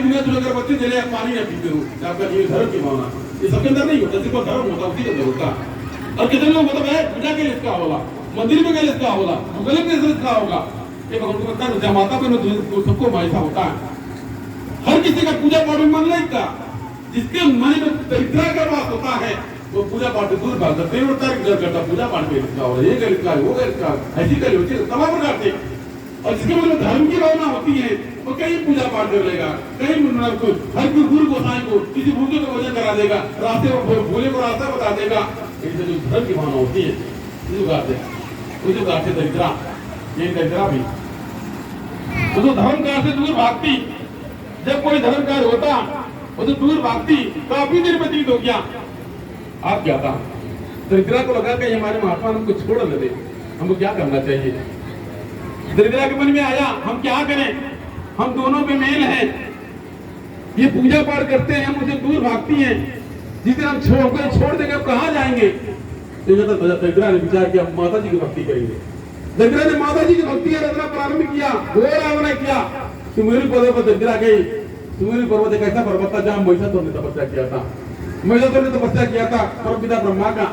अगरबत्ती दे रहे पानी ना पीते हो, आपका ये धर्म की भावना, ये सबके अंदर नहीं होता, सिर्फ धर्म होता उसी के अंदर होता। और कितने लोग मतलब है पूजा के लिए इसका होगा, मंदिर में के लिए इसका होगा, गलत के लिए इसका होगा, ये भगवान को पता है माता बहनों सबको ऐसा होता है। हर किसी का पूजा पाठ में मन नहीं था, जिसके मन में दरिद्रा का वास होता है वो पूजा पाठ दूर भाग जाते हैं, करता पूजा पाठ के लिखा होगा, ये गलत का वो गलत का ऐसी करी होती है तमाम प्रकार से। और जिसके मन में धर्म की भावना होती है वो कहीं पूजा पाठ कर लेगा, कहीं हर कोई गुरु गोसाई को किसी भूखे को भोजन करा देगा, रास्ते में भोले को रास्ता बता देगा। इससे जो धर्म की भावना होती है जो गाते दरिद्रा, ये दरिद्रा भी तो धर्म कार्य से दूर भागती। जब कोई धर्म कार्य होता वो तो दूर भागती, काफी देर व्यतीत हो गया। आप क्या था दरिद्रा को लगा कि हमारे महात्मा हमको छोड़ न दे, हमको क्या करना चाहिए। दरिद्रा के मन में आया हम क्या करें, हम दोनों पे मेल हैं, ये पूजा पाठ करते हैं, मुझे दूर भागती हैं, जिस दिन हम छोड़ देंगे कहाँ जाएंगे। दरिद्रा ने विचार किया माता जी की भक्ति करेंगे। दरिद्रा ने माता जी की भक्ति रचना प्रारंभ किया, घोर आराधना किया। सुमेरु पर्वत पर दरिद्रा गई। सुमेरु पर्वत एक ऐसा पर्वत था जहाँ महिषासुर ने तपस्या किया था। महिषासुर ने तपस्या किया था परमपिता ब्रह्मा का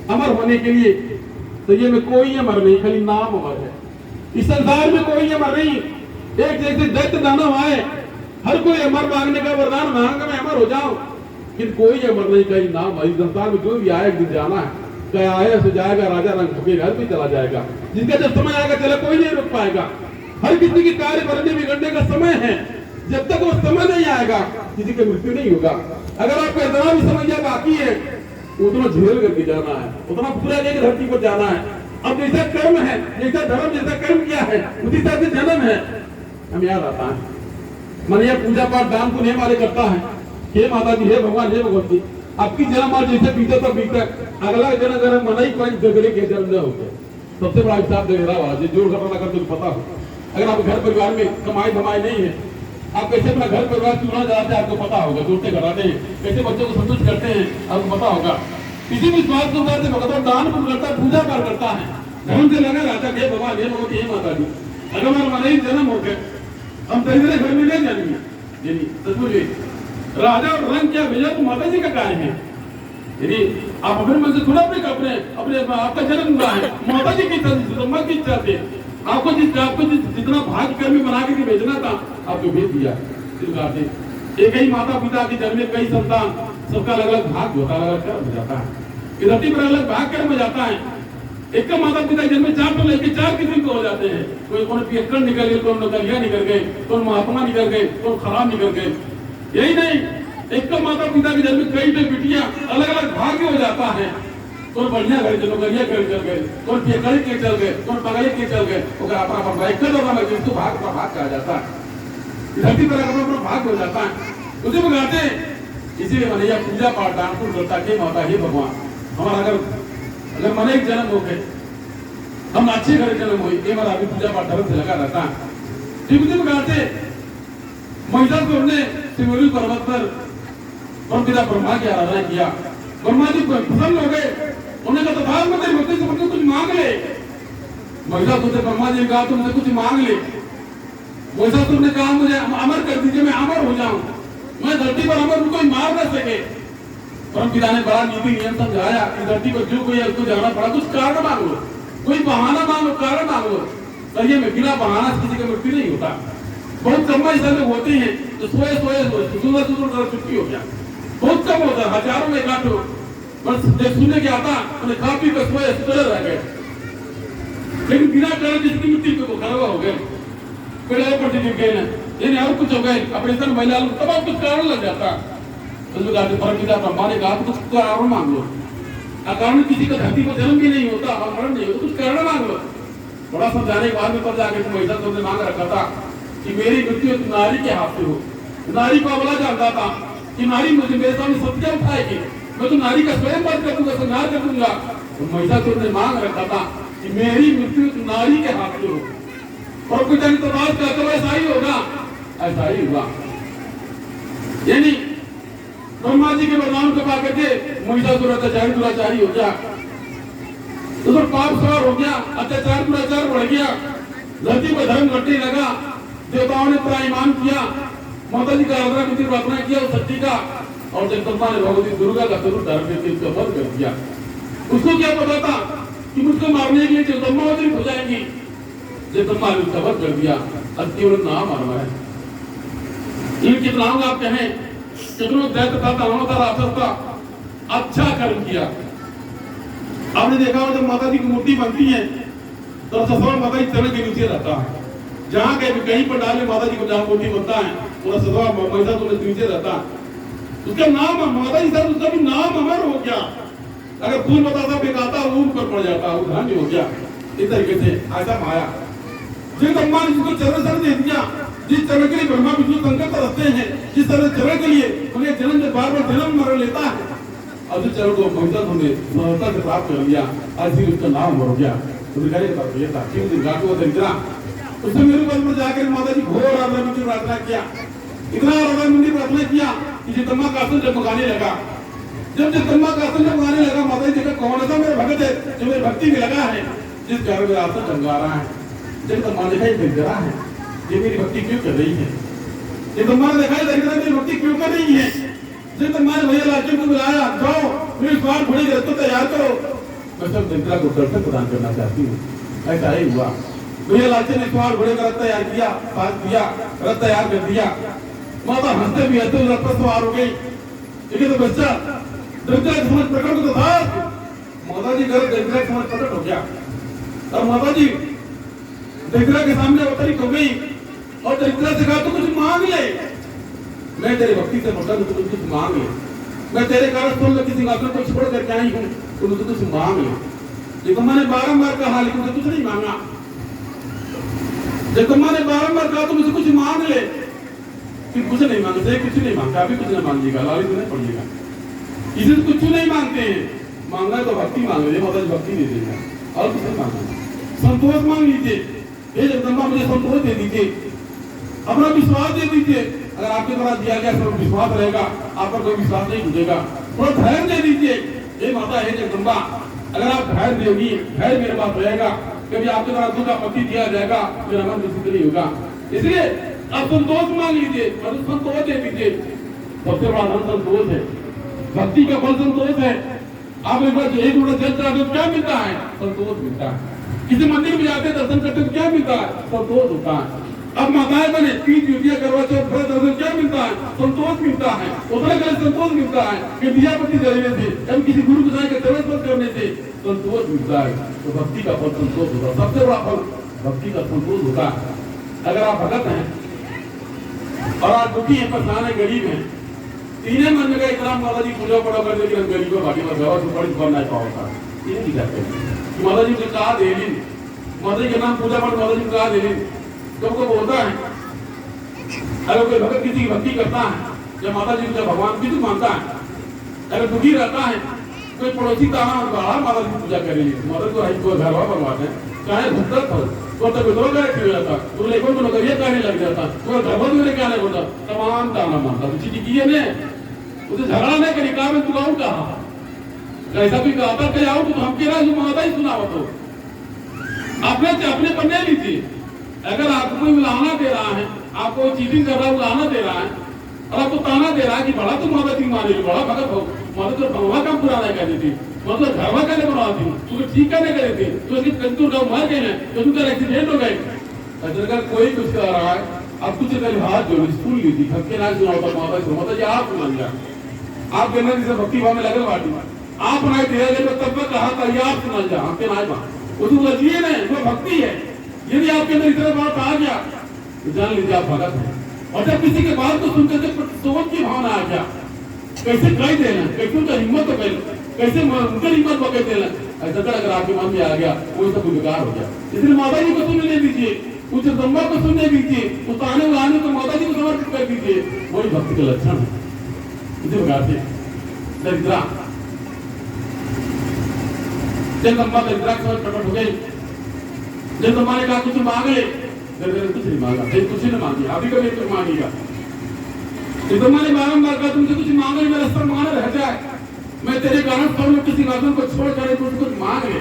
अमर होने के लिए। तो ये में कोई अमर नहीं, खाली नाम अमर है। इस संसार में कोई अमर नहीं। एक जैसे दैत्य दानव आए, हर कोई अमर मांगने का वरदान मांग मैं अमर हो जाऊं, लेकिन कोई अमर नहीं, कहीं नाम। इस संसार में जो भी आए एक दिन जाना है, क्या आया सो जाएगा, राजा रंग ठुकेगा, हर कोई चला जाएगा। जिसका जब समय आएगा चला कोई नहीं रुक पाएगा। हर किसी की कार्य बनने बिगड़ने का समय है, जब तक वो समय नहीं आएगा किसी की मृत्यु नहीं होगा। अगर आपको इतना भी समझ बाकी है उतना झेल करके जाना है, उतना पूरा लेके धरती पर जाना है। अब जैसा कर्म है, जैसा धर्म, जैसा कर्म किया है उसी तरह से जन्म है। हम याद आता है मन यह पूजा पाठ दान पुण्य वाले करता है, हे माता जी, हे भगवान, हे भगवती, आपकी जन्म आज जैसे बीते तो बीते, अगला जन्म अगर मन ही कोई झगड़े के जन्म न हो गया। सबसे बड़ा हिसाब झगड़ा वाला जोड़ घटना कर तुम पता हो। अगर आप घर परिवार में कमाई धमाई नहीं है, आप कैसे अपना घर परिवार चुना जाते हैं आपको पता होगा, जोड़ते घटाते हैं, कैसे बच्चों को संतुष्ट करते हैं आपको पता होगा। किसी भी स्वास्थ्य से भगवान दान पुण्य करता है, पूजा पाठ करता है, धर्म से लगा रहता है, हे भगवान, हे भगवती, हे माता जी। अगर हमारा ही जन्म हो गए हम दरिद्र घर में नहीं जाएंगे। सचमुच राजा और रंग क्या भेजा तो माता जी का कार्य है। यदि आप अपने मन से थोड़ा अपने आपका जन्म हुआ है, माता जी की ब्रह्मा की इच्छा से आपको जितना भाग्य कर्मी बना के भेजना था आपको भेज दिया। एक ही माता पिता के जन्म में कई संतान, सबका अलग अलग भाग होता है, अलग कर्म हो जाता है। धरती पर अलग भाग कर्म हो जाता है। एक का माता पिता जन्म में 4 तो लेके 4 किस्म के हो जाते हैं। कोई कौन पियक्कड़ निकल गए, कौन नौकरिया निकल गए, कौन महात्मा निकल गए, कौन खराब निकल गए। यही नहीं, एक का माता पिता के जन्म में कई बिटियां अलग अलग भाग्य हो जाता है। कौन बढ़िया घर चलो, बढ़िया घर चल गए, कौन पियक्कड़ के चल गए, कौन पगड़े के चल गए, अगर अपना एक जिसको भाग का भाग कहा जाता है। धरती पर अपना भाग हो जाता है, उसे बताते हैं। इसीलिए मैंने पूजा पाठ दान पुण्य करता के माता हे भगवान, हमारा अगर मन एक जन्म हो गए, हम अच्छे घर जन्म हुई, ये हमारा अभी पूजा पाठ धर्म से लगा रहता है। ठीक उसी प्रकार से महिषासुर ने सिमोरी पर्वत पर परमपिता ब्रह्मा की आराधना किया। ब्रह्मा जी प्रसन्न हो गए, उन्होंने कहा तथागत मेरी भक्ति से मुझे कुछ मांग ले। महिषासुर से ब्रह्मा जी ने कहा तुमसे कुछ मांग ले। महिषासुर ने कहा मुझे अमर कर दीजिए, मैं अमर हो जाऊं, मैं धरती पर अमर कोई मार न सके। परमपिता ने बड़ा नीति नियम समझाया कि धरती पर जो कोई है उसको जाना पड़ा, कुछ कारण मांग लो, कोई बहाना मांग लो, कारण मांग लो। करिए में बिना बहाना से किसी का मृत्यु नहीं होता। बहुत कम ऐसे लोग होते हैं तो सोए छुट्टी हो गया, बहुत कम होता है, हजारों में काटो बस सुनने के आता उन्हें खा पी कर सोए सुतरे रह गए। लेकिन बिना कारण जिसकी मृत्यु को खराब हो गए, पेड़ पर गिर गए, और कुछ हो गए, ऑपरेशन महिला तमाम कुछ कारण लग जाता। परमपिता ब्रह्मा ने कहा कुछ कारण मांग लो। अकारण किसी का धरती पर जन्म भी नहीं होता और मरण नहीं होता, कुछ कारण मांग लो। बड़ा समझाने के बाद में तब जाके महिषासुर ने मांग रखा था कि मेरी मृत्यु नारी के हाथ से हो। नारी को अबला जानता था कि नारी मुझे मेरे सामने सत्य उठाएगी, मैं तो नारी का स्वयं बात कर दूंगा, संहार कर दूंगा। तो महिषासुर ने मांग रखा था कि मेरी मृत्यु नारी के हाथ से हो। और पिता ने तो बात का तो ऐसा ही होगा, ऐसा ही हुआ। यानी ब्रह्मा जी के वरदान को पाकर के महिषासुर अत्याचारी दुराचारी हो गया, तो पाप सवार हो गया, अत्याचार दुराचार बढ़ गया, धरती पर धर्म घटने लगा, देवताओं ने त्राईमान किया, माता जी का आराधना मंदिर प्रार्थना किया उस शक्ति का, और जगदम्बा ने भगवती दुर्गा का स्वरूप धारण करके उसका वध कर दिया। उसको क्या पता था कि मुझको मारने के लिए जगदम्बा अवतरित हो जाएंगी। जगदम्बा ने उसका वध कर दिया। अब केवल नाम आना है। इन कितना आप कहें कितनों दैत्य था, दानव था, राक्षस था, अच्छा कर्म किया। आपने देखा हो जब माता जी की मूर्ति बनती है तो ससुराल माता जी चरण के नीचे रहता है। जहाँ कहीं पंडाल में माता जी को जहाँ मूर्ति बनता है पूरा ससुराल महिला तो नीचे रहता है। उसका नाम माता जी सर उसका भी नाम अमर हो गया। अगर फूल बताता बेकाता वो ऊपर पड़ जाता, वो धन्य हो गया। इस तरीके से ऐसा माया जगदम्बा ने जिसको चरण सर दे दिया, जिस चरण के लिए ब्रह्मा विष्णु शंकर तरसते हैं, जिस तरह चरण के लिए उन्हें जन्म बार बार जन्म मरण लेता है, और जिस चरण को महिला ने सहजता से प्राप्त कर लिया, आज भी उसका नाम हो गया। तो दिखाई था क्यों दिखा को दरिद्रा उसने मेरे पद पर जाकर माता जी घोर आराधना मंदिर प्रार्थना किया। इतना आराधना मंदिर प्रार्थना किया कि जगदम्बा का आसन जगमगाने लगा। जब जगदम्बा का आसन जगमगाने लगा, माता जी देखा कौन ऐसा मेरा भगत है जो मेरी भक्ति में लगा है, जिस कारण मेरा आसन जगमगा रहा है। जगदम्बा ने देखा दरिद्रा है, ये मेरी भक्ति क्यों कर रही है। जगदम्बा ने देखा दरिद्रा मेरी भक्ति क्यों कर रही है। जगदम्बा ने भैया लालचन को बुलाया, जाओ मेरे स्वार घोड़े के रथ तैयार करो, मैं सब दरिद्रा को दर्शन प्रदान करना चाहती हूँ। ऐसा ही हुआ। भैया लालचन ने स्वार घोड़े का रथ तैयार किया, पास किया, रथ तैयार कर दिया। माता हंसते भी हंसते रथ पर सवार हो गई। लेकिन तो बच्चा दरिद्रा की समझ प्रकट तो था, माता जी घर दरिद्रा की समझ प्रकट हो गया। और माता जी दरिद्रा के सामने अवतरित हो गई और दरिद्रा से कहा तू कुछ मांग ले, मैं तेरे भक्ति से मतलब तो कुछ मांग ले, मैं तेरे कारण सोलह की सिंहासन को छोड़ करके आई हूँ, तो मुझे कुछ मांग ले। जगदम्बा ने बारंबार कहा लेकिन मुझे कुछ नहीं मांगा। जगदम्बा ने बारंबार कहा तो मुझे कुछ मांग ले, फिर कुछ नहीं मांगते, कुछ नहीं मांगता, अभी कुछ नहीं मांगिएगा, लाली तो नहीं पड़िएगा। इसे कुछ नहीं मांगते हैं, मांगना तो भक्ति मांग लीजिए, माता जी भक्ति दे देगा और कुछ नहीं मांगना। संतोष मांग लीजिए, हे जगदम्बा मुझे संतोष दे दीजिए, अपना विश्वास दे दीजिए। अगर आपके द्वारा दिया गया सब विश्वास रहेगा, आप पर कोई विश्वास नहीं टूटेगा। थोड़ा धैर्य दे दीजिए, हे माता हे जगदम्बा, अगर आप धैर्य देगी, धैर्य मेरे पास रहेगा, कभी आपके द्वारा दुख आपत्ति दिया जाएगा, मेरा मन विचलित नहीं होगा। इसलिए आप संतोष मांग लीजिए और संतोष दे दीजिए। सबसे बड़ा धन संतोष है, भक्ति का फल संतोष है। आप एक बार एक बड़ा जल चढ़ाते तो क्या मिलता है? संतोष मिलता है। किसी मंदिर में जाते दर्शन करते तो क्या मिलता है? संतोष होता है। अब माताएं बने 30 ड्यूटियां करवा चौथ भर दर्शन क्या मिलता है? संतोष मिलता है। उतना का संतोष मिलता है कि दिया पति देने से, कभी किसी गुरु गोसाई के चरण स्पर्श करने से संतोष मिलता है। तो भक्ति का फल संतोष होता है। सबसे बड़ा फल भक्ति का संतोष होता है। अगर आप भगत हैं और आप दुखी हैं, परेशान है, गरीब हैं, तीनों मन में इतना माता जी पूजा पड़ा कर लेकिन गरीब बाकी में गवा से बड़ी फल नहीं पाओगा। तीन की जाते हैं माता जी ने कहा दे ली, माता जी के नाम पूजा पाठ माता जी ने कहा दे ली। जब को बोलता है अगर कोई भगत किसी की भक्ति करता है, जब माता जी को भगवान किसी मानता है, अगर दुखी रहता है, कोई पड़ोसी ताना बाहर माता जी की पूजा करेगी, माता को घरवा बनवाते हैं, चाहे भुगत हो तो विधवा का जाता, तो लेकिन तो नौकरिया कहने लग जाता, तो गर्भवती होने क्या नहीं बोलता, तमाम ताना मानता। किए ने उसे झगड़ा नहीं करी, कहा मैं तुलाऊ कहा, ऐसा भी कहा था कि आओ तो हम कह रहे माता ही सुनाओ, तो अपने पन्ने लीजिए। अगर आपको कोई उलाहना दे रहा है, आपको चीटिंग कर रहा है, उलाहना दे रहा है और आपको ताना दे रहा है कि बड़ा तो माता जी माने, बड़ा भगत हो, माता तो भगवा काम पूरा नहीं करती थी, मतलब घरवा कहने बनवाती थी, तुम्हें ठीक करने करे थे, तो इसकी कंतुर गाँव मार गए हैं, तो तुमका एक्सीडेंट हो गए। अगर कोई कुछ कर रहा है, आप कुछ कर हाथ जोड़ स्कूल ली थी, थक के ना सुना होता माता जी, माता जी आप सुना लिया, आप कहना जिसे भक्ति भाव में लगल बाटी आप नहीं दिया गया तब मैं कहा था ये आप सुना जा, आपके ना वो तो लजिए नहीं, वो भक्ति है। यदि आपके अंदर इतना बात आ गया तो जान लीजिए आप भगत हैं। और जब किसी के बात को सुनकर के सोच की भावना आ गया, कैसे कह देना, कैसे उनका हिम्मत तो कैसे उनका हिम्मत को कह देना, ऐसा अगर आपके मन में आ गया वो सब बेकार हो गया। इसलिए माता जी को सुनने दीजिए, उस जगदम्बा को सुनने दीजिए, उस आने वाले को माता जी को समर्पित कर दीजिए, वही भक्ति का लक्षण है। इसी प्रकार से दरिद्रा जगदम्बा दरिद्रा की समझ प्रकट हो गई। जगदम्बा ने कहा कुछ मांग ले, दरिद्रा ने कुछ नहीं मांगा, कुछ नहीं मांगी, अभी कभी कुछ मांगेगा। जगदम्बा ने बारंबार कहा तुमसे कुछ मांगो, मेरा स्तर मांगना रह जाए, मैं तेरे कारण सब किसी सिंहासन को छोड़ कर कुछ मांग ले।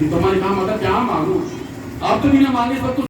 जगदम्बा ने कहा माता क्या मांगू, आप तो बिना मांगे सब कुछ